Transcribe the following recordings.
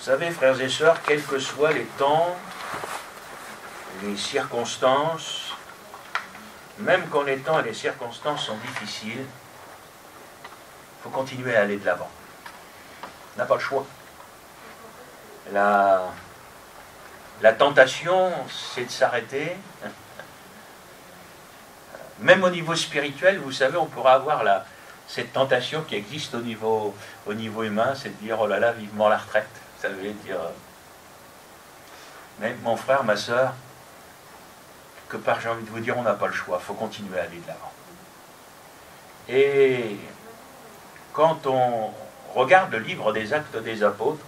Vous savez, frères et sœurs, quels que soient les temps, les circonstances, même quand les temps et les circonstances sont difficiles, il faut continuer à aller de l'avant. On n'a pas le choix. La tentation, c'est de s'arrêter. Même au niveau spirituel, vous savez, on pourra avoir cette tentation qui existe au niveau humain, c'est de dire, oh là là, vivement la retraite. Ça veut dire, mais mon frère, ma soeur, que par j'ai envie de vous dire, on n'a pas le choix, il faut continuer à aller de l'avant. Et quand on regarde le livre des Actes des Apôtres,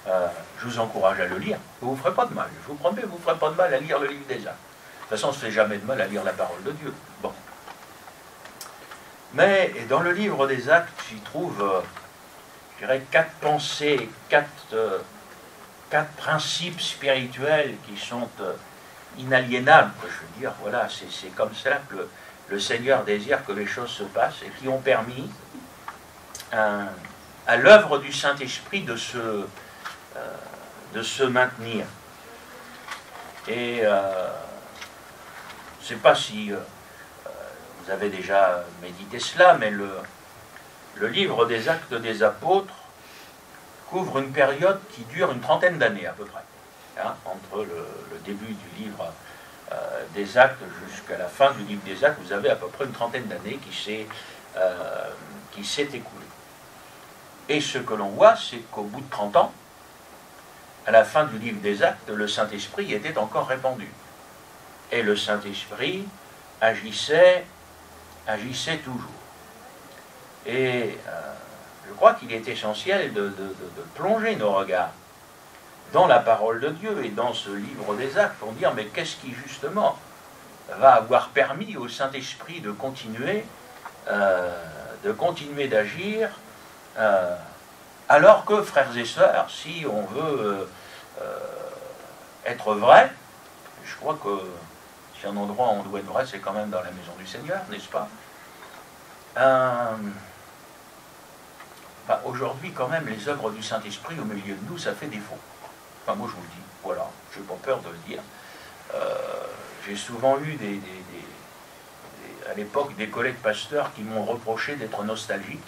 je vous encourage à le lire. Vous ne vous ferez pas de mal. Je vous promets, vous ne vous ferez pas de mal à lire le livre des Actes. De toute façon, on ne se fait jamais de mal à lire la parole de Dieu. Bon. Mais dans le livre des Actes, j'y trouve, je dirais, 4 pensées, 4 principes spirituels qui sont inaliénables. Je veux dire, voilà, c'est comme ça que le Seigneur désire que les choses se passent et qui ont permis à l'œuvre du Saint-Esprit de se maintenir. Et je ne sais pas si vous avez déjà médité cela, mais le livre des Actes des Apôtres couvre une période qui dure une trentaine d'années à peu près. Hein, entre le début du livre des Actes jusqu'à la fin du livre des Actes, vous avez à peu près une trentaine d'années qui s'est écoulée. Et ce que l'on voit, c'est qu'au bout de 30 ans, à la fin du livre des Actes, le Saint-Esprit était encore répandu. Et le Saint-Esprit agissait toujours. Et je crois qu'il est essentiel de plonger nos regards dans la parole de Dieu et dans ce livre des Actes pour dire, mais qu'est-ce qui justement va avoir permis au Saint-Esprit de continuer d'agir, alors que, frères et sœurs, si on veut être vrai, je crois que si un endroit où on doit être vrai, c'est quand même dans la maison du Seigneur, n'est-ce pas? Aujourd'hui, quand même, les œuvres du Saint-Esprit au milieu de nous, ça fait défaut. Enfin, moi, je vous le dis, voilà, je n'ai pas peur de le dire. J'ai souvent eu à l'époque des collègues pasteurs qui m'ont reproché d'être nostalgique.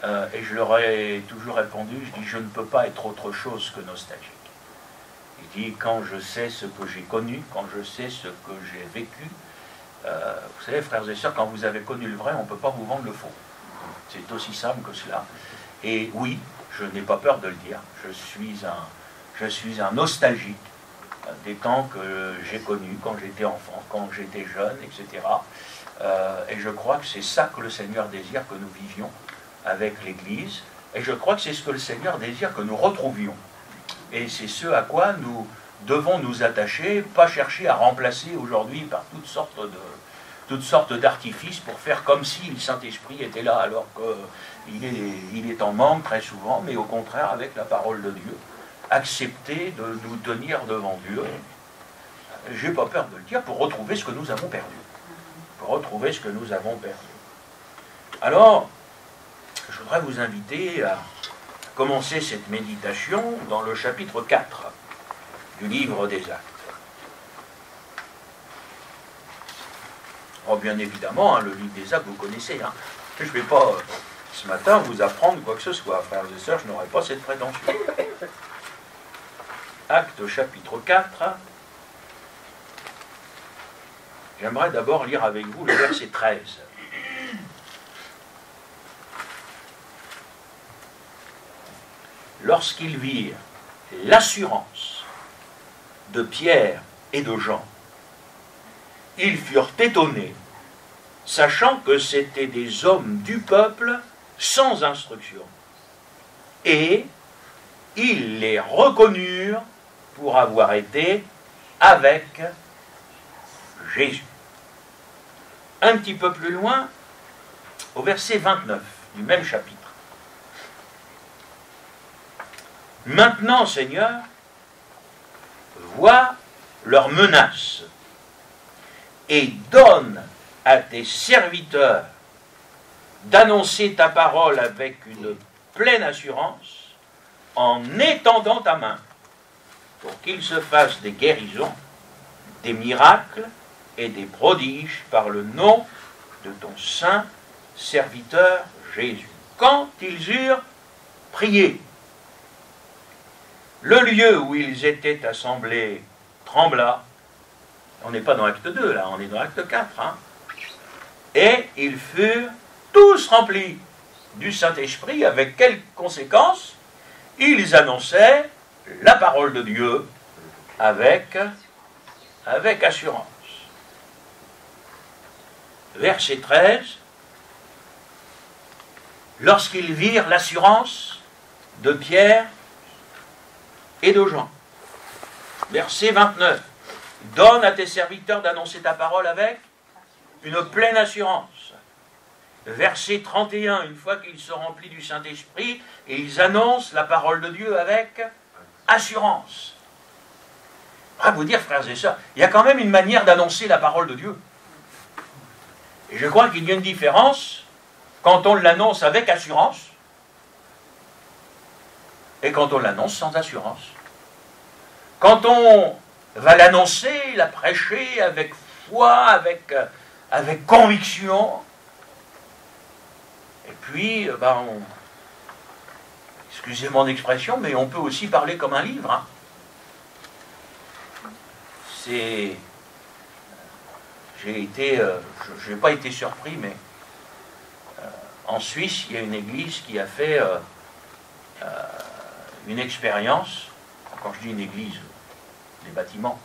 Et je leur ai toujours répondu, je dis, je ne peux pas être autre chose que nostalgique. Il dit, quand je sais ce que j'ai connu, quand je sais ce que j'ai vécu, vous savez, frères et sœurs, quand vous avez connu le vrai, on ne peut pas vous vendre le faux. C'est aussi simple que cela. Et oui, je n'ai pas peur de le dire, je suis un nostalgique des temps que j'ai connus quand j'étais enfant, quand j'étais jeune, etc. Et je crois que c'est ça que le Seigneur désire que nous vivions avec l'Église, et je crois que c'est ce que le Seigneur désire que nous retrouvions. Et c'est ce à quoi nous devons nous attacher, pas chercher à remplacer aujourd'hui par toutes sortes d'artifices pour faire comme si le Saint-Esprit était là, alors qu'il est en manque très souvent, mais au contraire, avec la parole de Dieu, accepter de nous tenir devant Dieu, j'ai pas peur de le dire, pour retrouver ce que nous avons perdu. Pour retrouver ce que nous avons perdu. Alors, je voudrais vous inviter à commencer cette méditation dans le chapitre 4 du livre des Actes. Oh, bien évidemment, le livre des Actes, vous connaissez. Je ne vais pas, ce matin, vous apprendre quoi que ce soit, frères et sœurs, je n'aurai pas cette prétention. Actes chapitre 4. J'aimerais d'abord lire avec vous le verset 13. Lorsqu'ils virent l'assurance de Pierre et de Jean, ils furent étonnés, sachant que c'étaient des hommes du peuple sans instruction. Et ils les reconnurent pour avoir été avec Jésus. Un petit peu plus loin, au verset 29 du même chapitre. Maintenant, Seigneur, vois leurs menaces et donne à tes serviteurs d'annoncer ta parole avec une pleine assurance, en étendant ta main, pour qu'il se fasse des guérisons, des miracles et des prodiges par le nom de ton saint serviteur Jésus. Quand ils eurent prié, le lieu où ils étaient assemblés trembla. On n'est pas dans l'acte 2, là, on est dans l'acte 4. Hein. Et ils furent tous remplis du Saint-Esprit, avec quelles conséquences? Ils annonçaient la parole de Dieu avec assurance. Verset 13. Lorsqu'ils virent l'assurance de Pierre et de Jean. Verset 29. Donne à tes serviteurs d'annoncer ta parole avec une pleine assurance. Verset 31, une fois qu'ils sont remplis du Saint-Esprit, et ils annoncent la parole de Dieu avec assurance. Je vais vous dire, frères et sœurs, il y a quand même une manière d'annoncer la parole de Dieu. Et je crois qu'il y a une différence quand on l'annonce avec assurance et quand on l'annonce sans assurance. Quand on va l'annoncer, la prêcher avec foi, avec conviction, et puis, excusez mon expression, mais on peut aussi parler comme un livre. Hein. Je n'ai pas été surpris, mais en Suisse, il y a une église qui a fait une expérience. Quand je dis une église, des bâtiments.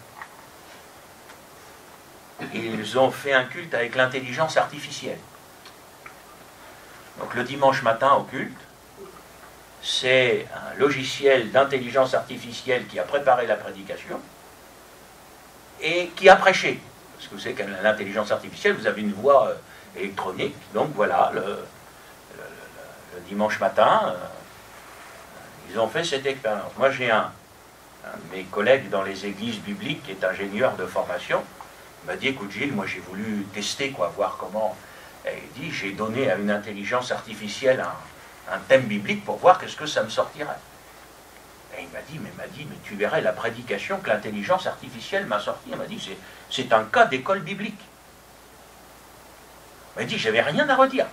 Ils ont fait un culte avec l'intelligence artificielle. Donc le dimanche matin au culte, c'est un logiciel d'intelligence artificielle qui a préparé la prédication et qui a prêché. Parce que vous savez qu'à l'intelligence artificielle, vous avez une voix électronique. Donc voilà, le dimanche matin, ils ont fait cette expérience. Moi, j'ai un de mes collègues dans les églises bibliques qui est ingénieur de formation. Il m'a dit, écoute Gilles, moi j'ai voulu tester, voir comment... Et il dit, j'ai donné à une intelligence artificielle un thème biblique pour voir qu'est-ce que ça me sortirait. Et il m'a dit, mais tu verrais la prédication que l'intelligence artificielle m'a sortie. Il m'a dit, c'est un cas d'école biblique. Il m'a dit, j'avais rien à redire.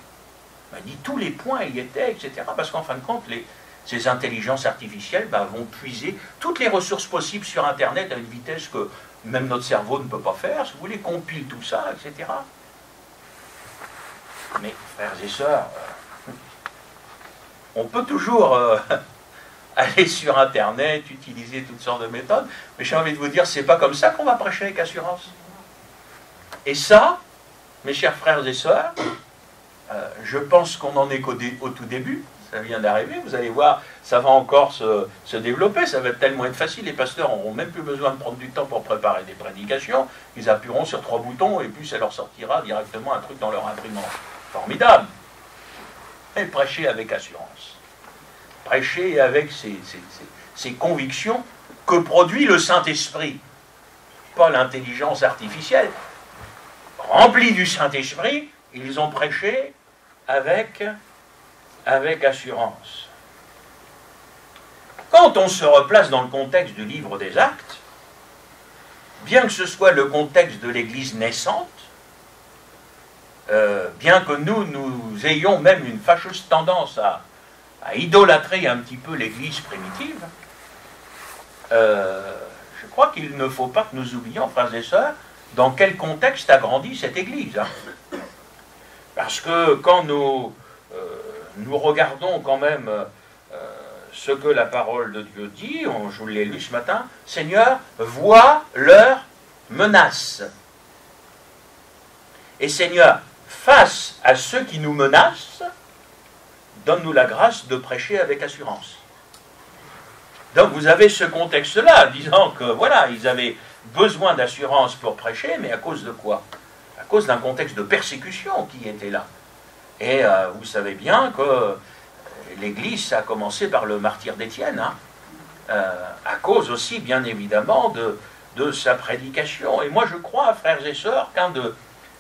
Il m'a dit, tous les points y étaient, etc. Parce qu'en fin de compte, ces intelligences artificielles vont puiser toutes les ressources possibles sur Internet à une vitesse que même notre cerveau ne peut pas faire. Si vous voulez, compile tout ça, etc. Mais, frères et sœurs, on peut toujours aller sur Internet, utiliser toutes sortes de méthodes, mais j'ai envie de vous dire, c'est pas comme ça qu'on va prêcher avec assurance. Et ça, mes chers frères et sœurs, je pense qu'on en est au tout début, ça vient d'arriver, vous allez voir, ça va encore se développer, ça va tellement être facile, les pasteurs n'auront même plus besoin de prendre du temps pour préparer des prédications, ils appuieront sur 3 boutons et puis ça leur sortira directement un truc dans leur imprimante. Formidable. Et prêcher avec assurance. Prêcher avec ces convictions que produit le Saint-Esprit. Pas l'intelligence artificielle. Remplis du Saint-Esprit, ils ont prêché avec assurance. Quand on se replace dans le contexte du livre des Actes, bien que ce soit le contexte de l'Église naissante, bien que nous ayons même une fâcheuse tendance à idolâtrer un petit peu l'Église primitive, je crois qu'il ne faut pas que nous oublions, frères et sœurs, dans quel contexte a grandi cette Église. Hein. Parce que quand nous regardons quand même ce que la parole de Dieu dit, je vous l'ai lu ce matin, Seigneur, vois leurs menaces. Et Seigneur, face à ceux qui nous menacent, donne-nous la grâce de prêcher avec assurance. Donc vous avez ce contexte-là, disant que voilà, ils avaient besoin d'assurance pour prêcher, mais à cause de quoi? À cause d'un contexte de persécution qui était là. Et vous savez bien que l'Église, ça a commencé par le martyre d'Étienne, hein, à cause aussi, bien évidemment, de sa prédication. Et moi, je crois, frères et sœurs, qu'un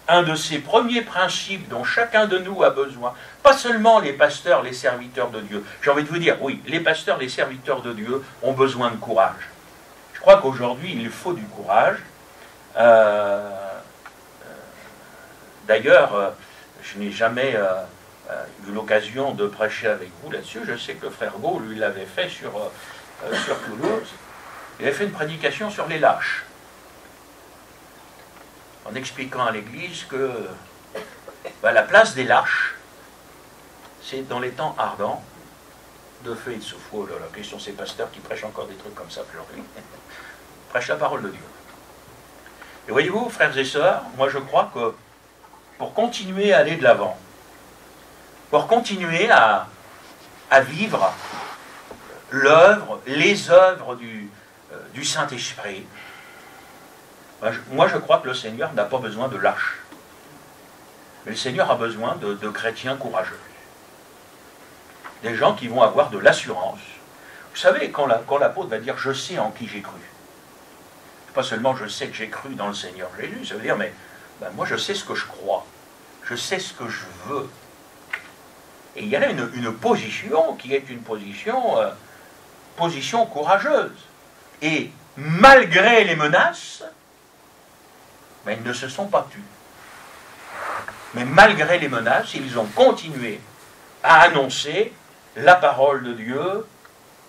un de ces premiers principes dont chacun de nous a besoin, pas seulement les pasteurs, les serviteurs de Dieu. J'ai envie de vous dire, oui, les pasteurs, les serviteurs de Dieu ont besoin de courage. Je crois qu'aujourd'hui, il faut du courage. D'ailleurs, je n'ai jamais eu l'occasion de prêcher avec vous là-dessus. Je sais que le frère Beau, lui, l'avait fait sur Toulouse. Il avait fait une prédication sur les lâches, en expliquant à l'Église que la place des lâches, c'est dans les temps ardents, de feu et de souffle. Oh là, la question, c'est pasteurs qui prêchent encore des trucs comme ça aujourd'hui. Prêche la parole de Dieu. Et voyez-vous, frères et sœurs, moi je crois que pour continuer à aller de l'avant, pour continuer à vivre l'œuvre, les œuvres du Saint-Esprit, moi je crois que le Seigneur n'a pas besoin de lâches. Mais le Seigneur a besoin de chrétiens courageux. Des gens qui vont avoir de l'assurance. Vous savez, quand l'apôtre va dire « je sais en qui j'ai cru », pas seulement je sais que j'ai cru dans le Seigneur Jésus, ça veut dire mais moi je sais ce que je crois, je sais ce que je veux. Et il y a là une position qui est une position courageuse. Et malgré les menaces, ils ne se sont pas tus. Mais malgré les menaces, ils ont continué à annoncer la parole de Dieu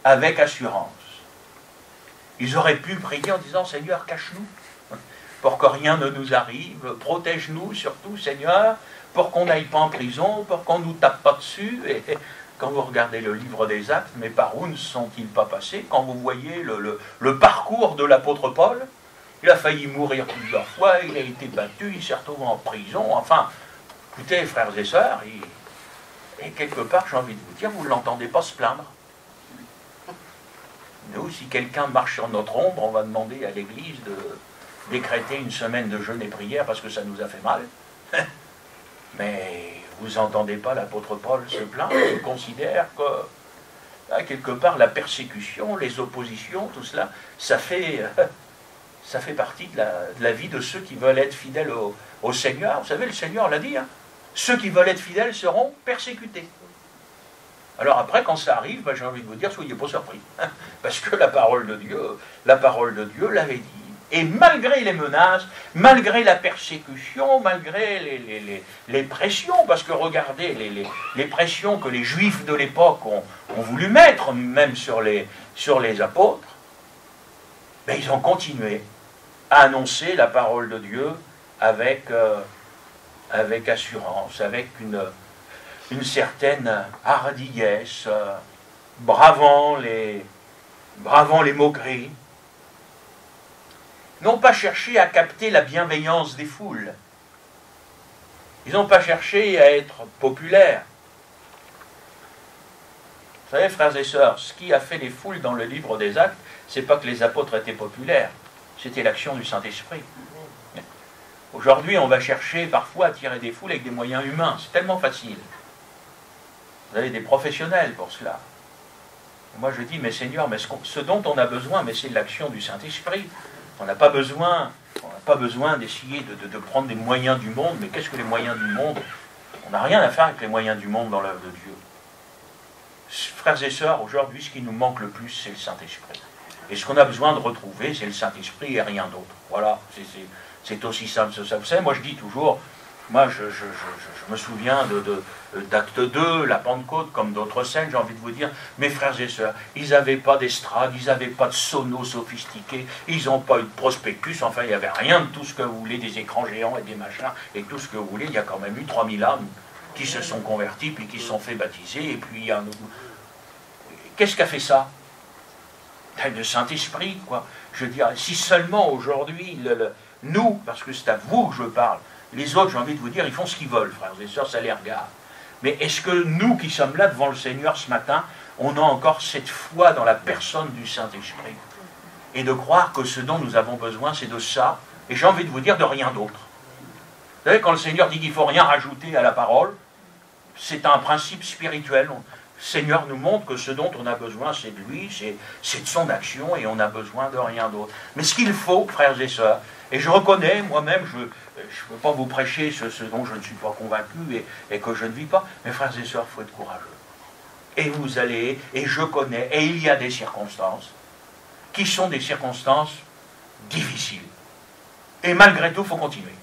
avec assurance. Ils auraient pu prier en disant « Seigneur, cache-nous, pour que rien ne nous arrive, protège-nous surtout, Seigneur, pour qu'on n'aille pas en prison, pour qu'on ne nous tape pas dessus. » Et quand vous regardez le livre des Actes, mais par où ne sont-ils pas passés? Quand vous voyez le parcours de l'apôtre Paul, il a failli mourir plusieurs fois, il a été battu, il s'est retrouvé en prison. Enfin, écoutez, frères et sœurs, et quelque part, j'ai envie de vous dire, vous ne l'entendez pas se plaindre. Nous, si quelqu'un marche sur notre ombre, on va demander à l'Église de décréter une semaine de jeûne et prière parce que ça nous a fait mal. Mais vous n'entendez pas l'apôtre Paul se plaindre. Il considère que, quelque part, la persécution, les oppositions, tout cela, ça fait partie de la vie de ceux qui veulent être fidèles au Seigneur. Vous savez, le Seigneur l'a dit, hein, ceux qui veulent être fidèles seront persécutés. Alors après, quand ça arrive, j'ai envie de vous dire, soyez pas surpris. Parce que la parole de Dieu l'avait dit. Et malgré les menaces, malgré la persécution, malgré les pressions, parce que regardez les pressions que les Juifs de l'époque ont voulu mettre, même sur les apôtres, ils ont continué à annoncer la parole de Dieu avec assurance, avec une certaine hardiesse, bravant les moqueries. Ils n'ont pas cherché à capter la bienveillance des foules. Ils n'ont pas cherché à être populaires. Vous savez, frères et sœurs, ce qui a fait les foules dans le livre des Actes, c'est pas que les apôtres étaient populaires, c'était l'action du Saint-Esprit. Aujourd'hui, on va chercher parfois à attirer des foules avec des moyens humains. C'est tellement facile. Vous avez des professionnels pour cela. Moi, je dis, mais Seigneur, mais ce dont on a besoin, mais c'est de l'action du Saint-Esprit. On n'a pas besoin d'essayer de prendre des moyens du monde. Mais qu'est-ce que les moyens du monde? On n'a rien à faire avec les moyens du monde dans l'œuvre de Dieu. Frères et sœurs, aujourd'hui, ce qui nous manque le plus, c'est le Saint-Esprit. Et ce qu'on a besoin de retrouver, c'est le Saint-Esprit et rien d'autre. Voilà, c'est aussi simple que ça. Vous savez, moi je dis toujours, je me souviens d'Acte 2, la Pentecôte, comme d'autres scènes, j'ai envie de vous dire, mes frères et sœurs, ils n'avaient pas d'estrade, ils n'avaient pas de sonos sophistiqués, ils n'ont pas eu de prospectus, enfin il n'y avait rien de tout ce que vous voulez, des écrans géants et des machins, et tout ce que vous voulez, il y a quand même eu 3000 âmes qui se sont convertis, puis qui se sont fait baptiser, et puis qu'est-ce qu'a fait ça? Le Saint-Esprit, quoi. Je veux dire, si seulement aujourd'hui, nous, parce que c'est à vous que je parle, les autres, j'ai envie de vous dire, ils font ce qu'ils veulent, frères et sœurs, ça les regarde. Mais est-ce que nous qui sommes là devant le Seigneur ce matin, on a encore cette foi dans la personne du Saint-Esprit? Et de croire que ce dont nous avons besoin, c'est de ça, et j'ai envie de vous dire, de rien d'autre. Vous savez, quand le Seigneur dit qu'il ne faut rien rajouter à la parole, c'est un principe spirituel. Le Seigneur nous montre que ce dont on a besoin, c'est de lui, c'est de son action, et on a besoin de rien d'autre. Mais ce qu'il faut, frères et sœurs, et je reconnais, moi-même, je ne peux pas vous prêcher ce dont je ne suis pas convaincu et que je ne vis pas. Mes frères et sœurs, il faut être courageux. Et vous allez, et je connais, et il y a des circonstances qui sont des circonstances difficiles. Et malgré tout, il faut continuer.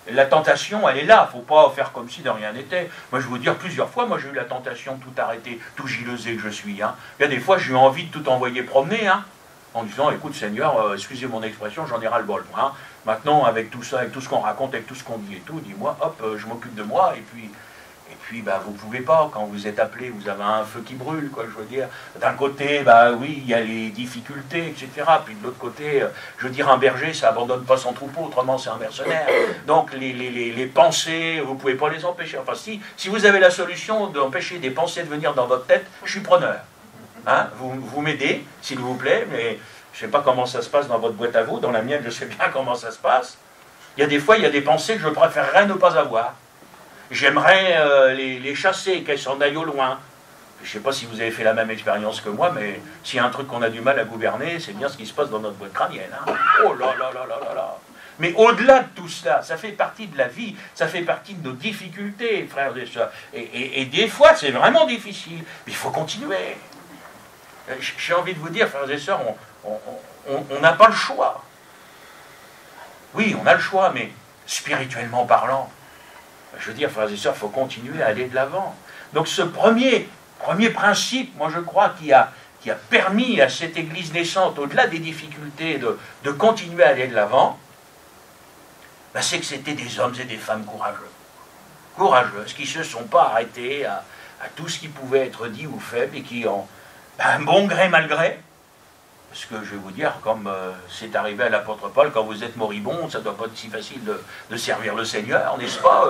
La tentation, elle est là, il ne faut pas faire comme si de rien n'était. Moi, je vais vous dire, plusieurs fois, moi j'ai eu la tentation de tout arrêter, tout gileusé que je suis. Hein. Il y a des fois, j'ai eu envie de tout envoyer promener, hein, en disant, écoute Seigneur, excusez mon expression, j'en ai ras-le-bol. Hein. Maintenant, avec tout ça, avec tout ce qu'on raconte, avec tout ce qu'on dit et tout, dis-moi, hop, je m'occupe de moi, et puis bah, vous ne pouvez pas, quand vous êtes appelé, vous avez un feu qui brûle, quoi, je veux dire. D'un côté, bah oui, il y a les difficultés, etc. Puis de l'autre côté, je veux dire, un berger, ça abandonne pas son troupeau, autrement c'est un mercenaire. Donc les pensées, vous ne pouvez pas les empêcher. Enfin, si vous avez la solution d'empêcher des pensées de venir dans votre tête, je suis preneur. Hein, vous m'aidez, s'il vous plaît, mais je ne sais pas comment ça se passe dans votre boîte à vous, dans la mienne, je sais bien comment ça se passe. Il y a des fois, il y a des pensées que je préférerais ne pas avoir. J'aimerais les chasser, qu'elles s'en aillent au loin. Je ne sais pas si vous avez fait la même expérience que moi, mais s'il y a un truc qu'on a du mal à gouverner, c'est bien ce qui se passe dans notre boîte crânienne. Hein. Oh là là là là là là. Mais au-delà de tout cela, ça fait partie de la vie, ça fait partie de nos difficultés, frères et sœurs. Et des fois, c'est vraiment difficile. Mais il faut continuer. J'ai envie de vous dire, frères et sœurs, on n'a pas le choix. Oui, on a le choix, mais spirituellement parlant, je veux dire, frères et sœurs, il faut continuer à aller de l'avant. Donc ce premier principe, moi je crois, qui a permis à cette Église naissante, au-delà des difficultés, de continuer à aller de l'avant, ben c'est que c'était des hommes et des femmes courageux. Courageuses, qui ne se sont pas arrêtés à tout ce qui pouvait être dit ou fait, et qui ont, ben, bon gré mal gré, parce que je vais vous dire, comme c'est arrivé à l'apôtre Paul, quand vous êtes moribond, ça ne doit pas être si facile de servir le Seigneur, n'est-ce pas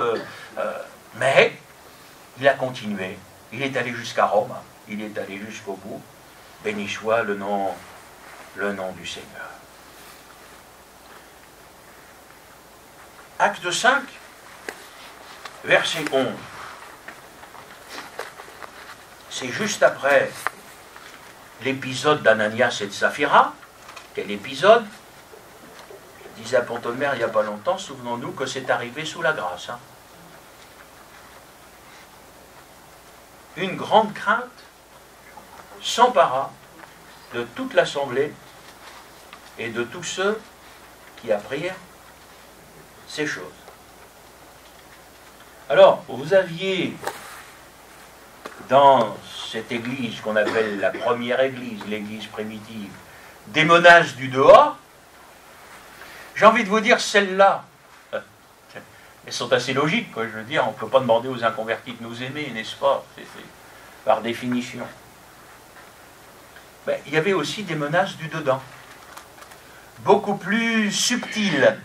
mais il a continué. Il est allé jusqu'à Rome. Il est allé jusqu'au bout. Béni soit le nom du Seigneur. Acte 5, verset 11. C'est juste après l'épisode d'Ananias et de Saphira. Quel épisode? Je disais à Pont-Audemer il n'y a pas longtemps, souvenons-nous que c'est arrivé sous la grâce. Hein. Une grande crainte s'empara de toute l'assemblée et de tous ceux qui apprirent ces choses. Alors, vous aviez dans cette église qu'on appelle la première église, l'église primitive, des menaces du dehors. J'ai envie de vous dire, celles-là, elles sont assez logiques, quoi. Je veux dire, on ne peut pas demander aux inconvertis de nous aimer, n'est-ce pas? C'est par définition. Ben, il y avait aussi des menaces du dedans, beaucoup plus subtiles,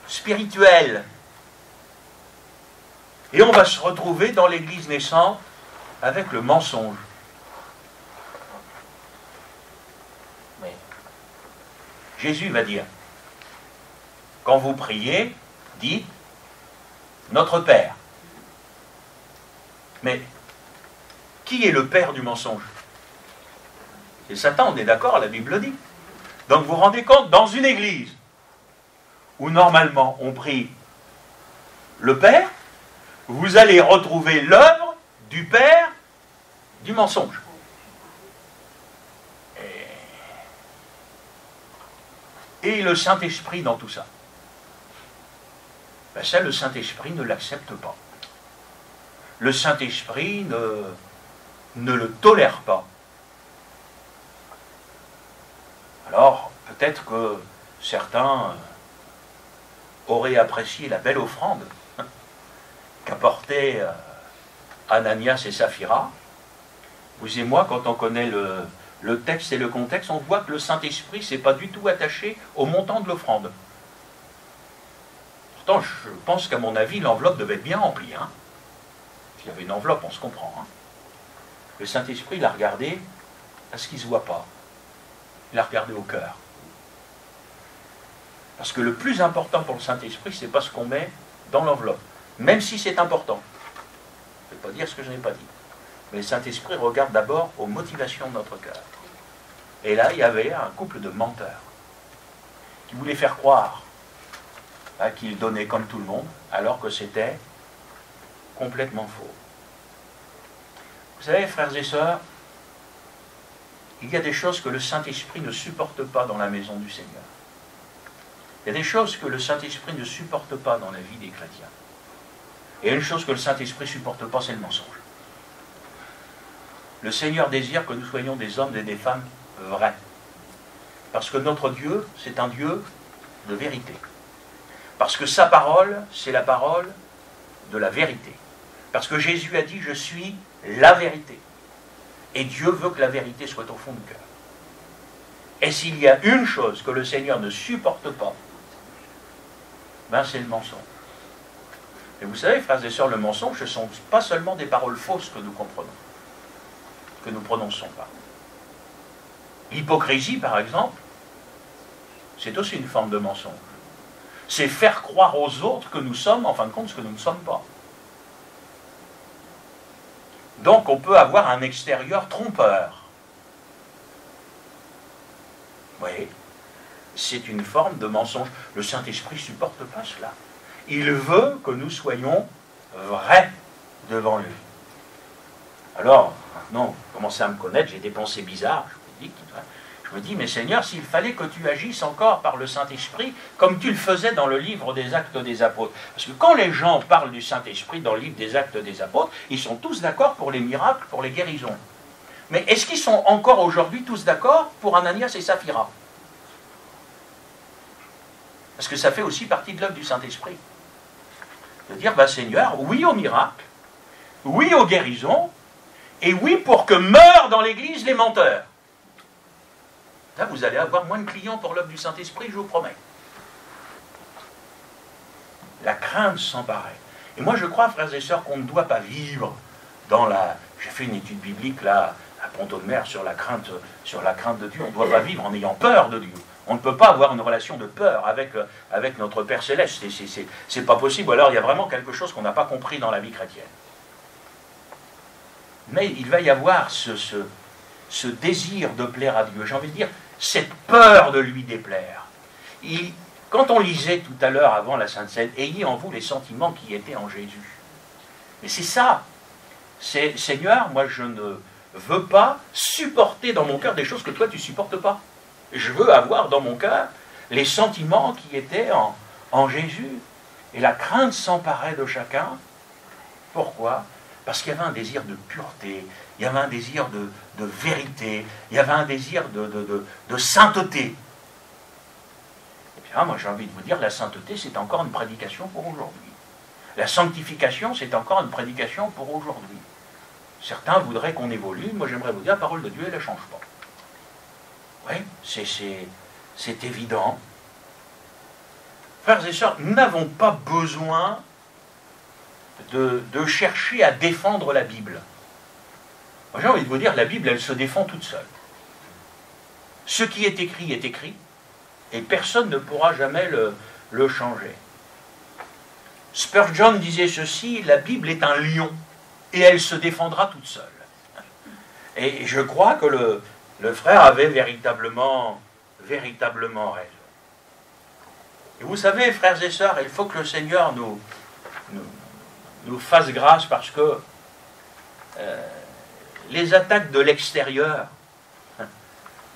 spirituelles. Et on va se retrouver dans l'église naissante avec le mensonge. Mais Jésus va dire, quand vous priez, dites notre Père. Mais qui est le père du mensonge? C'est Satan, on est d'accord, la Bible le dit. Donc vous vous rendez compte, dans une église où normalement on prie le Père, vous allez retrouver l'œuvre du père du mensonge. Et le Saint-Esprit dans tout ça. Ben ça, le Saint-Esprit ne l'accepte pas. Le Saint-Esprit ne le tolère pas. Alors, peut-être que certains auraient apprécié la belle offrande qu'apportaient Ananias et Saphira. Vous et moi, quand on connaît le texte et le contexte, on voit que le Saint-Esprit ne s'est pas du tout attaché au montant de l'offrande. Pourtant, je pense qu'à mon avis, l'enveloppe devait être bien remplie. Hein. S'il y avait une enveloppe, on se comprend. Hein. Le Saint-Esprit l'a regardé à ce qu'il ne se voit pas. Il l'a regardé au cœur. Parce que le plus important pour le Saint-Esprit, ce n'est pas ce qu'on met dans l'enveloppe. Même si c'est important. Je ne vais pas dire ce que je n'ai pas dit. Mais le Saint-Esprit regarde d'abord aux motivations de notre cœur. Et là, il y avait un couple de menteurs qui voulaient faire croire qu'il donnait comme tout le monde, alors que c'était complètement faux. Vous savez, frères et sœurs, il y a des choses que le Saint-Esprit ne supporte pas dans la maison du Seigneur. Il y a des choses que le Saint-Esprit ne supporte pas dans la vie des chrétiens. Et une chose que le Saint-Esprit ne supporte pas, c'est le mensonge. Le Seigneur désire que nous soyons des hommes et des femmes vrais. Parce que notre Dieu, c'est un Dieu de vérité. Parce que sa parole, c'est la parole de la vérité. Parce que Jésus a dit, je suis la vérité. Et Dieu veut que la vérité soit au fond du cœur. Et s'il y a une chose que le Seigneur ne supporte pas, ben c'est le mensonge. Et vous savez, frères et sœurs, le mensonge, ce ne sont pas seulement des paroles fausses que nous comprenons, que nous prononçons pas. L'hypocrisie, par exemple, c'est aussi une forme de mensonge. C'est faire croire aux autres que nous sommes, en fin de compte, ce que nous ne sommes pas. Donc on peut avoir un extérieur trompeur. Vous voyez, c'est une forme de mensonge. Le Saint-Esprit ne supporte pas cela. Il veut que nous soyons vrais devant lui. Alors, maintenant, vous commencez à me connaître, j'ai des pensées bizarres, je me dis, mais Seigneur, s'il fallait que tu agisses encore par le Saint-Esprit, comme tu le faisais dans le livre des Actes des Apôtres. Parce que quand les gens parlent du Saint-Esprit dans le livre des Actes des Apôtres, ils sont tous d'accord pour les miracles, pour les guérisons. Mais est-ce qu'ils sont encore aujourd'hui tous d'accord pour Ananias et Saphira? Parce que ça fait aussi partie de l'œuvre du Saint-Esprit. De dire, bah Seigneur, oui aux miracles, oui aux guérisons, et oui pour que meurent dans l'Église les menteurs. Là, vous allez avoir moins de clients pour l'œuvre du Saint-Esprit, je vous promets. La crainte s'emparait. Et moi, je crois, frères et sœurs, qu'on ne doit pas vivre dans la... J'ai fait une étude biblique, là, à Pont-de-Mer, sur la crainte de Dieu. On ne doit pas vivre en ayant peur de Dieu. On ne peut pas avoir une relation de peur avec notre Père Céleste. C'est pas possible. Alors, il y a vraiment quelque chose qu'on n'a pas compris dans la vie chrétienne. Mais il va y avoir ce désir de plaire à Dieu. J'ai envie de dire, cette peur de lui déplaire. Quand on lisait tout à l'heure avant la Sainte Seine, ayez en vous les sentiments qui étaient en Jésus. Mais c'est ça. C'est, Seigneur, moi je ne veux pas supporter dans mon cœur des choses que toi tu ne supportes pas. Je veux avoir dans mon cœur les sentiments qui étaient en Jésus. Et la crainte s'emparait de chacun. Pourquoi ? Parce qu'il y avait un désir de pureté, il y avait un désir de vérité, il y avait un désir de sainteté. Et bien, moi j'ai envie de vous dire, la sainteté, c'est encore une prédication pour aujourd'hui. La sanctification, c'est encore une prédication pour aujourd'hui. Certains voudraient qu'on évolue, moi j'aimerais vous dire, la parole de Dieu, elle ne change pas. Oui, c'est évident. Frères et sœurs, nous n'avons pas besoin de chercher à défendre la Bible. Moi, j'ai envie de vous dire, la Bible, elle se défend toute seule. Ce qui est écrit, et personne ne pourra jamais le changer. Spurgeon disait ceci, la Bible est un lion, et elle se défendra toute seule. Et je crois que le frère avait véritablement raison. Et vous savez, frères et sœurs, il faut que le Seigneur nous fasse grâce parce que les attaques de l'extérieur,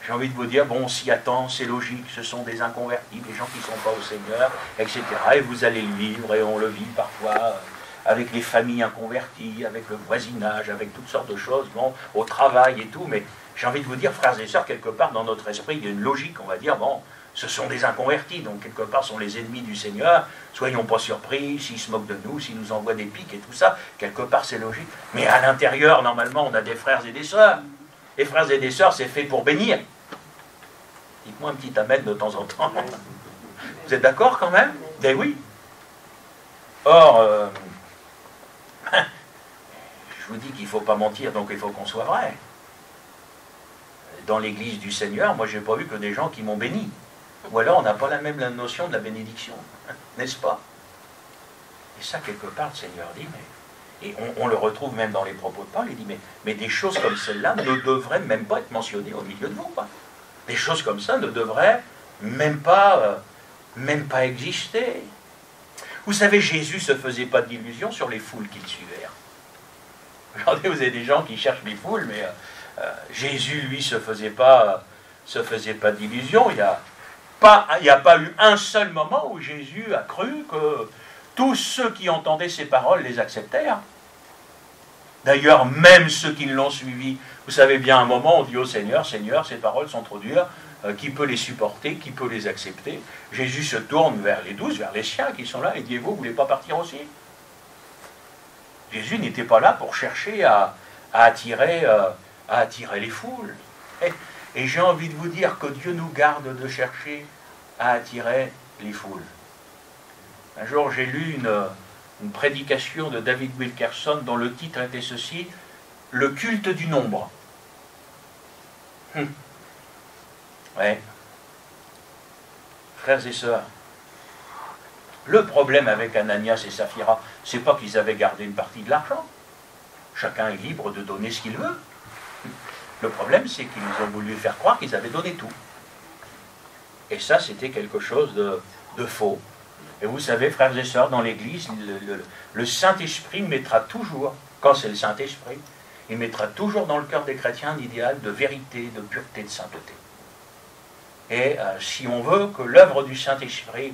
j'ai envie de vous dire, bon, on s'y attend, c'est logique, ce sont des inconvertis, des gens qui ne sont pas au Seigneur, etc. Et vous allez le vivre, et on le vit parfois avec les familles inconverties, avec le voisinage, avec toutes sortes de choses, bon, au travail et tout, mais j'ai envie de vous dire, frères et sœurs, quelque part dans notre esprit, il y a une logique, on va dire, bon, ce sont des inconvertis, donc quelque part sont les ennemis du Seigneur, soyons pas surpris s'ils se moquent de nous, s'ils nous envoient des piques et tout ça, quelque part c'est logique. Mais à l'intérieur, normalement, on a des frères et des sœurs. Les frères et des sœurs, c'est fait pour bénir. Dites-moi un petit amen de temps en temps. Vous êtes d'accord quand même? Ben oui. Or, je vous dis qu'il ne faut pas mentir, donc il faut qu'on soit vrai. Dans l'église du Seigneur, moi je n'ai pas vu que des gens qui m'ont béni. Ou alors on n'a pas la même notion de la bénédiction, n'est-ce pas? Et ça, quelque part, le Seigneur dit, mais, et on le retrouve même dans les propos de Paul, il dit, mais des choses comme celles-là ne devraient même pas être mentionnées au milieu de vous, quoi. Des choses comme ça ne devraient même pas exister. Vous savez, Jésus ne se faisait pas d'illusions sur les foules qu'il suivait. Regardez, vous avez des gens qui cherchent les foules, mais Jésus, lui, se faisait pas d'illusions. Il n'y a pas eu un seul moment où Jésus a cru que tous ceux qui entendaient ses paroles les acceptèrent. D'ailleurs, même ceux qui l'ont suivi, vous savez bien, à un moment, on dit au Seigneur, Seigneur, ces paroles sont trop dures, qui peut les supporter, qui peut les accepter? Jésus se tourne vers les 12, vers les siens qui sont là, et dit, vous ne voulez pas partir aussi? Jésus n'était pas là pour chercher à attirer les foules. Et j'ai envie de vous dire que Dieu nous garde de chercher à attirer les foules. Un jour, j'ai lu une prédication de David Wilkerson dont le titre était ceci, « Le culte du nombre ». Ouais. Frères et sœurs, le problème avec Ananias et Saphira, c'est pas qu'ils avaient gardé une partie de l'argent. Chacun est libre de donner ce qu'il veut. Le problème, c'est qu'ils ont voulu faire croire qu'ils avaient donné tout. Et ça, c'était quelque chose de faux. Et vous savez, frères et sœurs, dans l'Église, le Saint-Esprit mettra toujours, quand c'est le Saint-Esprit, il mettra toujours dans le cœur des chrétiens un idéal de vérité, de pureté, de sainteté. Et si on veut que l'œuvre du Saint-Esprit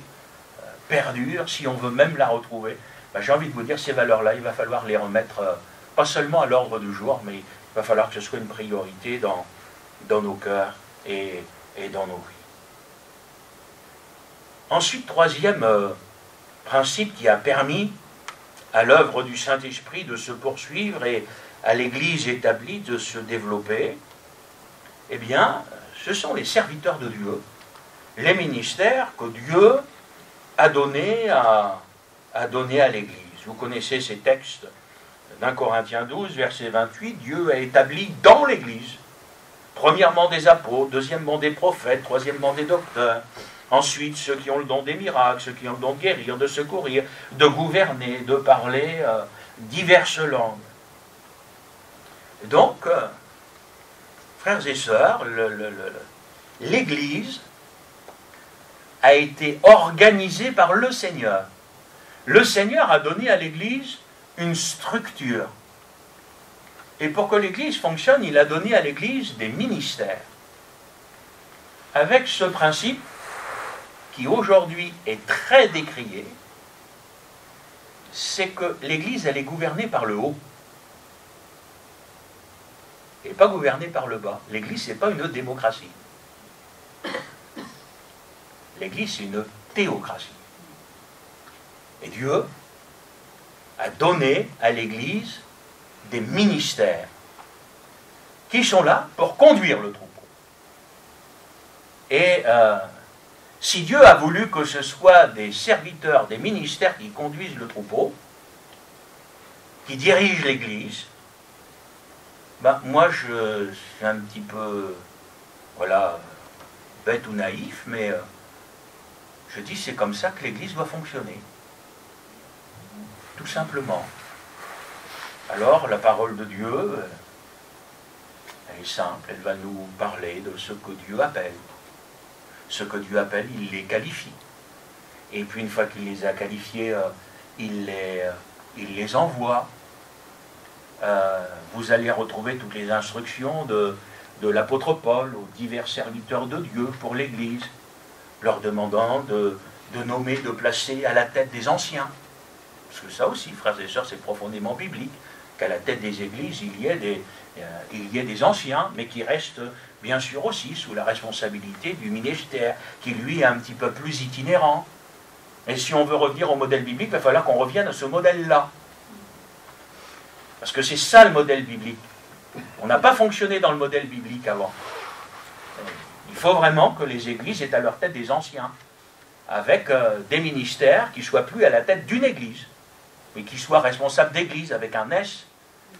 perdure, si on veut même la retrouver, j'ai envie de vous dire, ces valeurs-là, il va falloir les remettre, pas seulement à l'ordre du jour, mais il va falloir que ce soit une priorité dans nos cœurs et dans nos vies. Ensuite, troisième principe qui a permis à l'œuvre du Saint-Esprit de se poursuivre et à l'Église établie de se développer, eh bien, ce sont les serviteurs de Dieu, les ministères que Dieu a donnés à l'Église. Vous connaissez ces textes d'un Corinthiens 12, verset 28, Dieu a établi dans l'Église, premièrement des apôtres, deuxièmement des prophètes, troisièmement des docteurs, ensuite ceux qui ont le don des miracles, ceux qui ont le don de guérir, de secourir, de gouverner, de parler diverses langues. Donc, frères et sœurs, l'Église a été organisée par le Seigneur. Le Seigneur a donné à l'Église une structure. Et pour que l'Église fonctionne, il a donné à l'Église des ministères. Avec ce principe, qui aujourd'hui est très décrié, c'est que l'Église, elle est gouvernée par le haut. Et pas gouvernée par le bas. L'Église, ce n'est pas une démocratie. L'Église, c'est une théocratie. Et Dieu a donné à l'Église des ministères qui sont là pour conduire le troupeau. Et si Dieu a voulu que ce soit des serviteurs, des ministères qui conduisent le troupeau, qui dirigent l'Église, moi je suis un petit peu, voilà, bête ou naïf, mais je dis c'est comme ça que l'Église doit fonctionner. Tout simplement. Alors la parole de Dieu, elle est simple, elle va nous parler de ce que Dieu appelle. Ce que Dieu appelle, il les qualifie. Et puis une fois qu'il les a qualifiés, il les envoie. Vous allez retrouver toutes les instructions de l'apôtre Paul aux divers serviteurs de Dieu pour l'Église, leur demandant de nommer, de placer à la tête des anciens. Parce que ça aussi, frères et sœurs, c'est profondément biblique, qu'à la tête des églises, il y ait des anciens, mais qui restent bien sûr aussi sous la responsabilité du ministère, qui lui est un petit peu plus itinérant. Et si on veut revenir au modèle biblique, il va falloir qu'on revienne à ce modèle-là. Parce que c'est ça le modèle biblique. On n'a pas fonctionné dans le modèle biblique avant. Il faut vraiment que les églises aient à leur tête des anciens, avec des ministères qui ne soient plus à la tête d'une église, mais qui soient responsables d'église avec un S,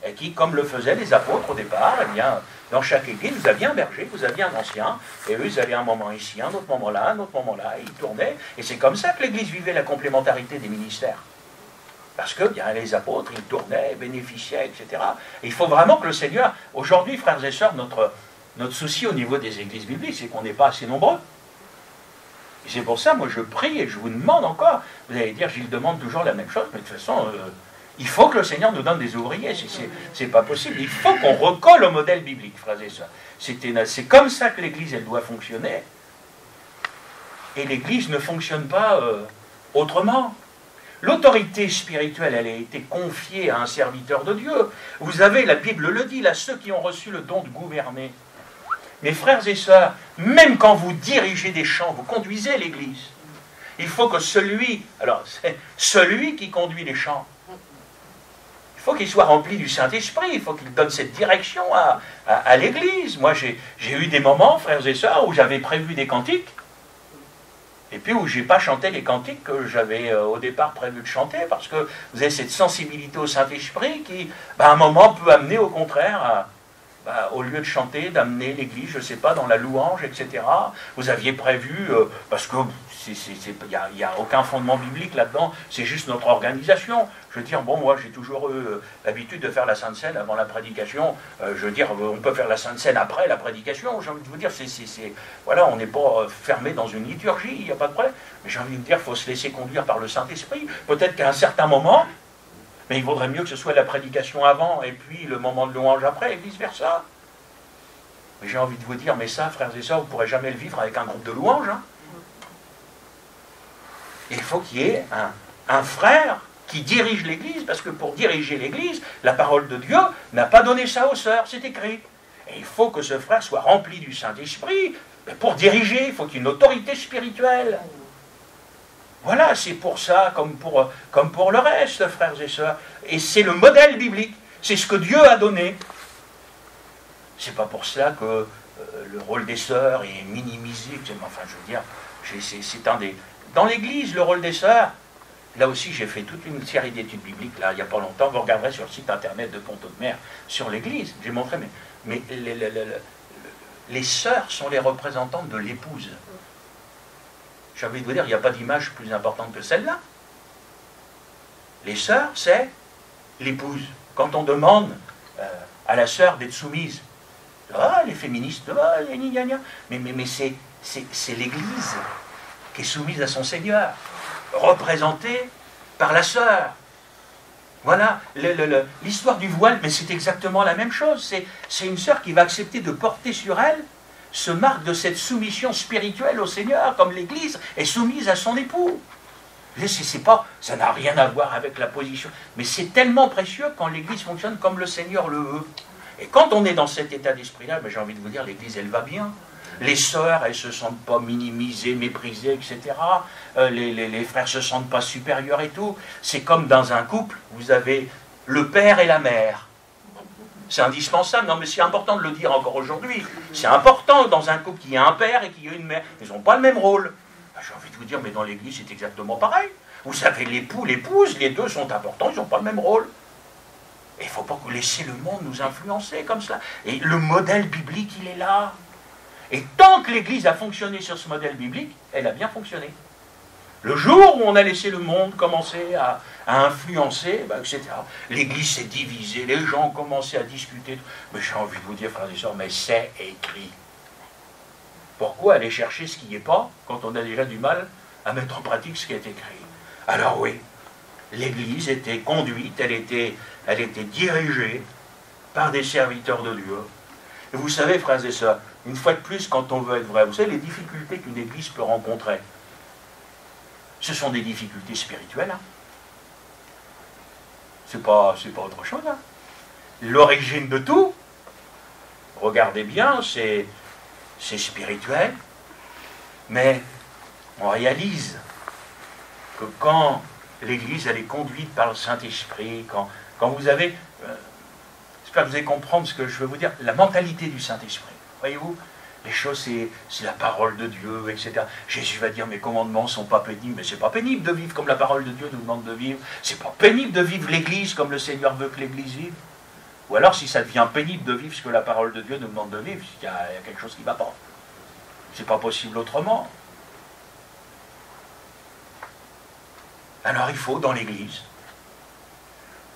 et qui, comme le faisaient les apôtres au départ, eh bien, dans chaque église, vous aviez un berger, vous aviez un ancien, et eux, ils avaient un moment ici, un autre moment là, un autre moment là, et ils tournaient, et c'est comme ça que l'église vivait la complémentarité des ministères. Parce que bien, les apôtres, ils tournaient, bénéficiaient, etc. Et il faut vraiment que le Seigneur, aujourd'hui, frères et sœurs, notre souci au niveau des églises bibliques, c'est qu'on n'est pas assez nombreux. Et c'est pour ça, moi, je prie et je vous demande encore. Vous allez dire, Gilles demande toujours la même chose, mais de toute façon, il faut que le Seigneur nous donne des ouvriers. C'est pas possible. Il faut qu'on recolle au modèle biblique, frères et sœurs. C'est comme ça que l'Église, elle doit fonctionner. Et l'Église ne fonctionne pas autrement. L'autorité spirituelle, elle a été confiée à un serviteur de Dieu. Vous avez, la Bible le dit, là, ceux qui ont reçu le don de gouverner. Mes frères et sœurs, même quand vous dirigez des chants, vous conduisez l'Église, il faut que celui qui conduit les chants, il faut qu'il soit rempli du Saint-Esprit, il faut qu'il donne cette direction à l'Église. Moi, j'ai eu des moments, frères et sœurs, où j'avais prévu des cantiques, et puis où je n'ai pas chanté les cantiques que j'avais au départ prévu de chanter, parce que vous avez cette sensibilité au Saint-Esprit qui, à un moment, peut amener au contraire au lieu de chanter, d'amener l'Église, je ne sais pas, dans la louange, etc. Vous aviez prévu, parce que il n'y a aucun fondement biblique là-dedans, c'est juste notre organisation. Je veux dire, bon, moi j'ai toujours eu l'habitude de faire la Sainte Seine avant la prédication. Je veux dire, on peut faire la Sainte Seine après la prédication. J'ai envie de vous dire, voilà, on n'est pas fermé dans une liturgie, il n'y a pas de problème. Mais j'ai envie de dire, il faut se laisser conduire par le Saint-Esprit. Peut-être qu'à un certain moment, mais il vaudrait mieux que ce soit la prédication avant et puis le moment de louange après, et vice-versa. Mais j'ai envie de vous dire, mais ça, frères et sœurs, vous ne pourrez jamais le vivre avec un groupe de louanges. Hein. Il faut qu'il y ait un frère qui dirige l'Église, parce que pour diriger l'Église, la parole de Dieu n'a pas donné ça aux sœurs, c'est écrit. Et il faut que ce frère soit rempli du Saint-Esprit. Mais pour diriger, il faut qu'il y ait une autorité spirituelle. Voilà, c'est pour ça, comme pour le reste, frères et sœurs. Et c'est le modèle biblique. C'est ce que Dieu a donné. C'est pas pour cela que le rôle des sœurs est minimisé. Enfin, je veux dire, c'est un des... Dans l'Église, le rôle des sœurs, là aussi, j'ai fait toute une série d'études bibliques, là, il n'y a pas longtemps. Vous regarderez sur le site internet de Pont-Audemer, sur l'Église. J'ai montré, mais les sœurs sont les représentantes de l'épouse. J'ai envie de vous dire, il n'y a pas d'image plus importante que celle-là. Les sœurs, c'est l'épouse. Quand on demande à la sœur d'être soumise, les féministes, mais c'est l'Église qui est soumise à son Seigneur, représentée par la sœur. Voilà, l'histoire du voile, mais c'est exactement la même chose. C'est une sœur qui va accepter de porter sur elle se marque de cette soumission spirituelle au Seigneur, comme l'Église est soumise à son époux. Ça n'a rien à voir avec la position, mais c'est tellement précieux quand l'Église fonctionne comme le Seigneur le veut. Et quand on est dans cet état d'esprit-là, j'ai envie de vous dire, l'Église, elle va bien. Les sœurs, elles ne se sentent pas minimisées, méprisées, etc. Les frères ne se sentent pas supérieurs et tout. C'est comme dans un couple, vous avez le père et la mère. C'est indispensable, non mais c'est important de le dire encore aujourd'hui. C'est important dans un couple qu'il y ait un père et qu'il y ait une mère. Ils n'ont pas le même rôle. J'ai envie de vous dire, mais dans l'Église, c'est exactement pareil. Vous savez, l'époux, l'épouse, les deux sont importants, ils n'ont pas le même rôle. Et il ne faut pas laisser le monde nous influencer comme ça. Et le modèle biblique, il est là. Et tant que l'Église a fonctionné sur ce modèle biblique, elle a bien fonctionné. Le jour où on a laissé le monde commencer à influencer, etc., l'Église s'est divisée, les gens ont commencé à discuter. Mais j'ai envie de vous dire, frères et sœurs, mais c'est écrit. Pourquoi aller chercher ce qui n'y est pas, quand on a déjà du mal à mettre en pratique ce qui est écrit? Alors oui, l'Église était conduite, elle était dirigée par des serviteurs de Dieu. Et vous savez, frères et sœurs, une fois de plus, quand on veut être vrai, vous savez, les difficultés qu'une Église peut rencontrer, ce sont des difficultés spirituelles. Hein. C'est pas autre chose. Hein. L'origine de tout, regardez bien, c'est spirituel, mais on réalise que quand l'Église elle est conduite par le Saint-Esprit, quand vous avez, j'espère que vous allez comprendre ce que je veux vous dire, la mentalité du Saint-Esprit, voyez-vous, les choses, c'est la parole de Dieu, etc. Jésus va dire, mes commandements ne sont pas pénibles, mais c'est pas pénible de vivre comme la parole de Dieu nous demande de vivre, c'est pas pénible de vivre l'Église comme le Seigneur veut que l'Église vive. Ou alors, si ça devient pénible de vivre ce que la parole de Dieu nous demande de vivre, il y a quelque chose qui ne va pas. C'est pas possible autrement. Alors il faut, dans l'Église,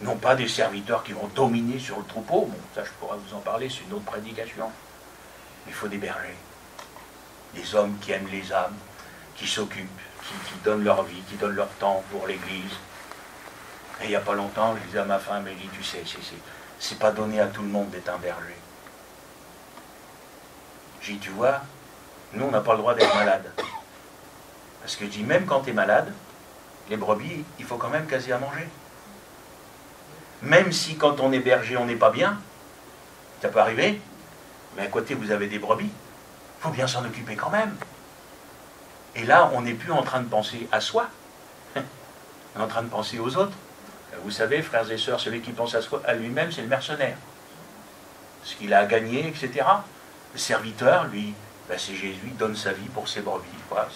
non pas des serviteurs qui vont dominer sur le troupeau, bon, ça je pourrais vous en parler, c'est une autre prédication. Il faut des bergers, des hommes qui aiment les âmes, qui s'occupent, qui donnent leur vie, qui donnent leur temps pour l'Église. Et il n'y a pas longtemps, je disais à ma femme, elle dit, tu sais, c'est pas donné à tout le monde d'être un berger. J'ai dit, tu vois, nous, on n'a pas le droit d'être malade. Parce que je dis, même quand tu es malade, les brebis, il faut quand même caser à manger. Même si quand on est berger, on n'est pas bien, ça peut arriver, mais à côté, vous avez des brebis. Il faut bien s'en occuper quand même. Et là, on n'est plus en train de penser à soi. On est en train de penser aux autres. Vous savez, frères et sœurs, celui qui pense à lui-même, c'est le mercenaire. Ce qu'il a à gagner, etc. Le serviteur, lui, ben c'est Jésus, il donne sa vie pour ses brebis. Voilà,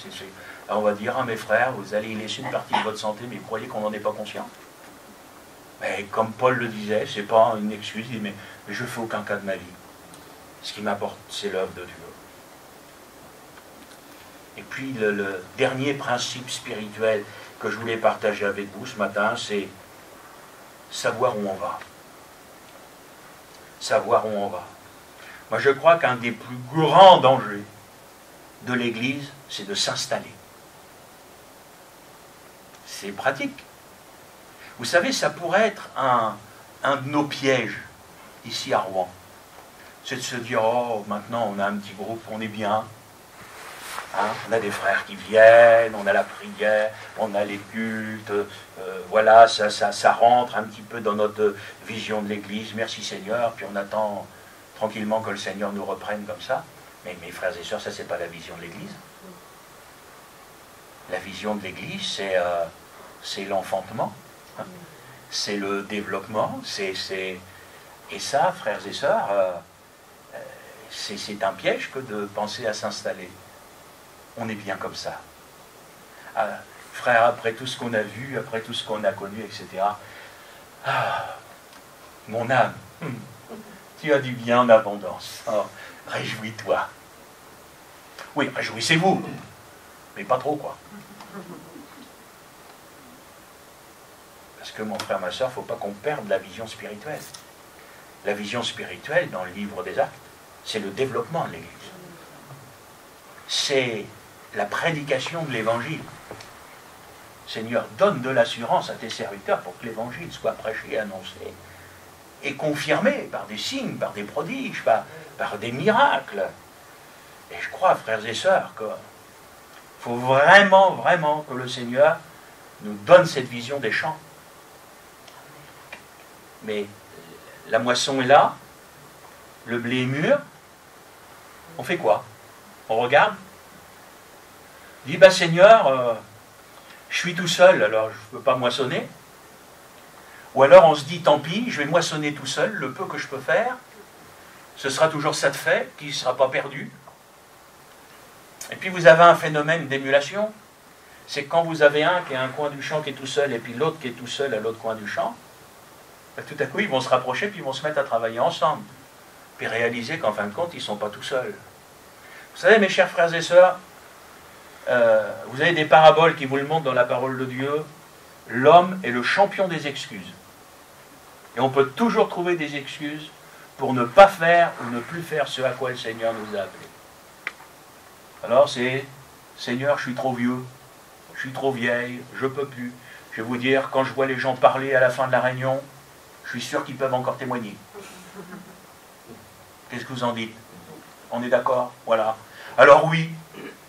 alors on va dire, ah mes frères, vous allez y laisser une partie de votre santé, mais vous croyez qu'on n'en est pas conscient? Mais comme Paul le disait, c'est pas une excuse, il dit, mais je ne fais aucun cas de ma vie. Ce qui m'apporte, c'est l'œuvre de Dieu. Et puis le dernier principe spirituel que je voulais partager avec vous ce matin, c'est savoir où on va. Savoir où on va. Moi je crois qu'un des plus grands dangers de l'Église, c'est de s'installer. C'est pratique. Vous savez, ça pourrait être un de nos pièges ici à Rouen. C'est de se dire, oh, maintenant on a un petit groupe, on est bien. Hein, on a des frères qui viennent, on a la prière, on a les cultes, voilà, ça rentre un petit peu dans notre vision de l'Église, merci Seigneur, puis on attend tranquillement que le Seigneur nous reprenne comme ça. Mais mes frères et sœurs, ça c'est pas la vision de l'Église. La vision de l'Église, c'est l'enfantement, hein, c'est le développement, et ça, frères et sœurs, c'est un piège que de penser à s'installer. On est bien comme ça. Frère, après tout ce qu'on a vu, après tout ce qu'on a connu, etc. Ah, mon âme, tu as du bien en abondance. Oh, réjouis-toi. Oui, réjouissez-vous, mais pas trop, quoi. Parce que mon frère, ma soeur, il ne faut pas qu'on perde la vision spirituelle. La vision spirituelle, dans le livre des Actes, c'est le développement de l'Église. C'est la prédication de l'Évangile. Seigneur, donne de l'assurance à tes serviteurs pour que l'Évangile soit prêché, annoncé, et confirmé par des signes, par des prodiges, par des miracles. Et je crois, frères et sœurs, qu'il faut vraiment, vraiment que le Seigneur nous donne cette vision des champs. Mais la moisson est là, le blé est mûr, on fait quoi? On regarde, on dit, bah Seigneur, je suis tout seul, alors je ne peux pas moissonner. Ou alors on se dit, tant pis, je vais moissonner tout seul, le peu que je peux faire, ce sera toujours ça de fait, qui ne sera pas perdu. Et puis vous avez un phénomène d'émulation, c'est que quand vous avez un qui est à un coin du champ qui est tout seul, et puis l'autre qui est tout seul à l'autre coin du champ, tout à coup ils vont se rapprocher, puis ils vont se mettre à travailler ensemble, puis réaliser qu'en fin de compte, ils ne sont pas tout seuls. Vous savez, mes chers frères et sœurs, vous avez des paraboles qui vous le montrent dans la parole de Dieu. L'homme est le champion des excuses. Et on peut toujours trouver des excuses pour ne pas faire ou ne plus faire ce à quoi le Seigneur nous a appelés. Alors c'est, Seigneur, je suis trop vieux, je suis trop vieille, je ne peux plus. Je vais vous dire, quand je vois les gens parler à la fin de la réunion, je suis sûr qu'ils peuvent encore témoigner. Qu'est-ce que vous en dites? On est d'accord? Voilà. Alors oui,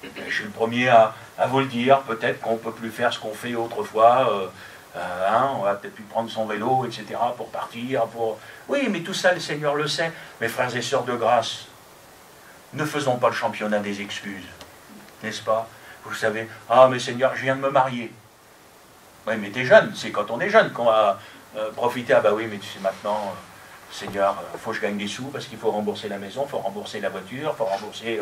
je suis le premier à vous le dire, peut-être qu'on ne peut plus faire ce qu'on fait autrefois, on va peut-être plus prendre son vélo, etc., pour partir, pour... Oui, mais tout ça, le Seigneur le sait. Mes frères et sœurs de grâce, ne faisons pas le championnat des excuses, n'est-ce pas? Vous savez, ah mais Seigneur, je viens de me marier. Oui, mais t'es jeune, c'est quand on est jeune qu'on va profiter, ah bah oui, mais tu sais maintenant... Seigneur, il faut que je gagne des sous parce qu'il faut rembourser la maison, il faut rembourser la voiture, il faut rembourser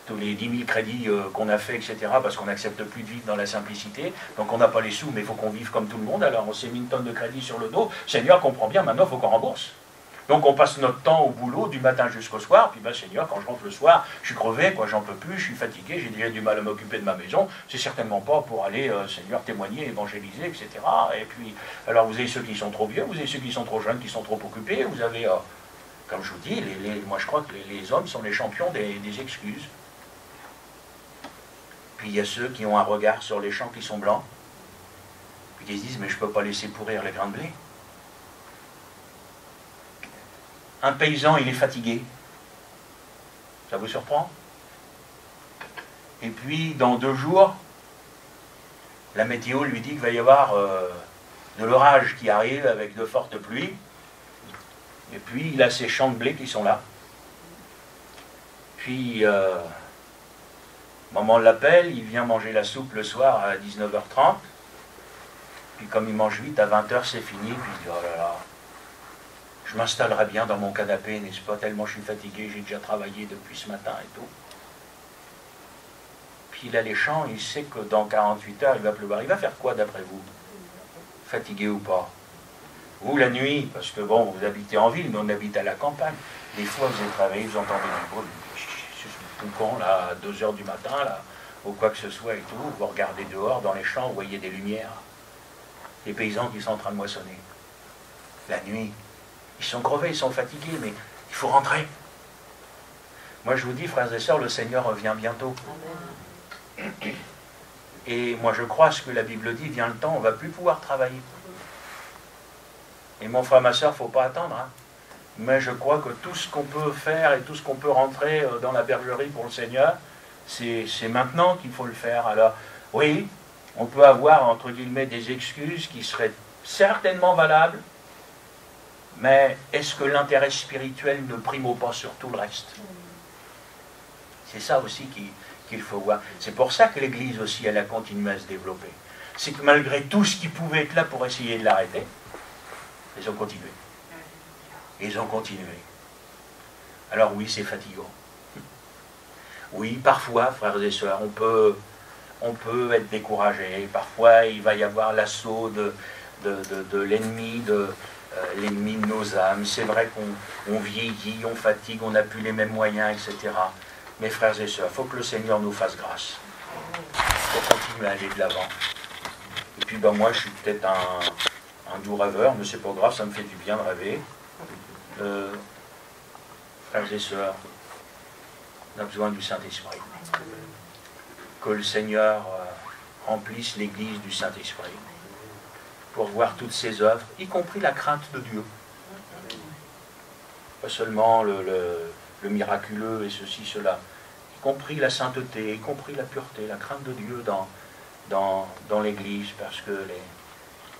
tous les 10 000 crédits qu'on a fait, etc. Parce qu'on n'accepte plus de vivre dans la simplicité. Donc on n'a pas les sous, mais il faut qu'on vive comme tout le monde. Alors on s'est mis une tonne de crédit sur le dos. Seigneur, comprends bien, maintenant il faut qu'on rembourse. Donc on passe notre temps au boulot du matin jusqu'au soir. Puis ben Seigneur, quand je rentre le soir, je suis crevé, quoi, j'en peux plus, je suis fatigué, j'ai déjà du mal à m'occuper de ma maison. C'est certainement pas pour aller, Seigneur, témoigner, évangéliser, etc. Et puis, alors vous avez ceux qui sont trop vieux, vous avez ceux qui sont trop jeunes, qui sont trop occupés. Vous avez, comme je vous dis, moi je crois que les hommes sont les champions des excuses. Puis il y a ceux qui ont un regard sur les champs qui sont blancs, puis qui se disent, mais je ne peux pas laisser pourrir les grains de blé. Un paysan, il est fatigué. Ça vous surprend? Et puis, dans 2 jours, la météo lui dit qu'il va y avoir de l'orage qui arrive avec de fortes pluies. Et puis, il a ses champs de blé qui sont là. Puis, maman l'appelle, il vient manger la soupe le soir à 19h30. Puis, comme il mange vite, à 20h, c'est fini. Puis, il dit, oh là là, je m'installerai bien dans mon canapé, n'est-ce pas, tellement je suis fatigué, j'ai déjà travaillé depuis ce matin et tout. Puis, il a les champs, il sait que dans 48 heures, il va pleuvoir. Il va faire quoi, d'après vous? Fatigué ou pas? Ou la nuit, parce que bon, vous habitez en ville, mais on habite à la campagne. Des fois, vous êtes réveillé, vous entendez du bruit, tout con, là, à 2h du matin, là, ou quoi que ce soit et tout. Vous regardez dehors, dans les champs, vous voyez des lumières. Les paysans qui sont en train de moissonner. La nuit, ils sont crevés, ils sont fatigués, mais il faut rentrer. Moi, je vous dis, frères et sœurs, le Seigneur revient bientôt. Et moi, je crois ce que la Bible dit, vient le temps, on ne va plus pouvoir travailler. Et mon frère, ma soeur, il ne faut pas attendre. Hein. Mais je crois que tout ce qu'on peut faire et tout ce qu'on peut rentrer dans la bergerie pour le Seigneur, c'est maintenant qu'il faut le faire. Alors, oui, on peut avoir, entre guillemets, des excuses qui seraient certainement valables, mais est-ce que l'intérêt spirituel ne prime pas sur tout le reste? C'est ça aussi qu'il faut voir. C'est pour ça que l'Église aussi, elle a continué à se développer. C'est que malgré tout ce qui pouvait être là pour essayer de l'arrêter, ils ont continué. Ils ont continué. Alors oui, c'est fatigant. Oui, parfois, frères et sœurs, on peut être découragé. Parfois, il va y avoir l'assaut de l'ennemi, l'ennemi de nos âmes. C'est vrai qu'on vieillit, on fatigue, on n'a plus les mêmes moyens, etc. Mais frères et sœurs, il faut que le Seigneur nous fasse grâce. Il faut continuer à aller de l'avant. Et puis, ben, moi, je suis peut-être un doux rêveur, mais c'est pas grave, ça me fait du bien de rêver. Frères et sœurs, on a besoin du Saint-Esprit. Que le Seigneur remplisse l'Église du Saint-Esprit pour voir toutes ses œuvres, y compris la crainte de Dieu. Pas seulement le miraculeux et ceci, cela, y compris la sainteté, y compris la pureté, la crainte de Dieu dans l'Église, parce que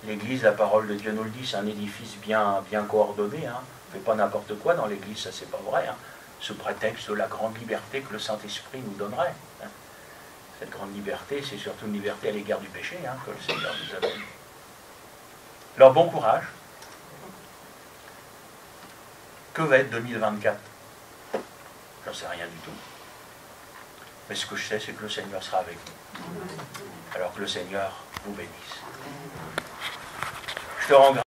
l'Église, la parole de Dieu nous le dit, c'est un édifice bien coordonné. Hein. On ne fait pas n'importe quoi dans l'Église, ça c'est pas vrai. Hein. Sous prétexte de la grande liberté que le Saint-Esprit nous donnerait. Hein. Cette grande liberté, c'est surtout une liberté à l'égard du péché, hein, que le Seigneur nous a donné. Alors bon courage. Que va être 2024? J'en sais rien du tout. Mais ce que je sais, c'est que le Seigneur sera avec nous. Alors que le Seigneur vous bénisse. Je te rends grâce.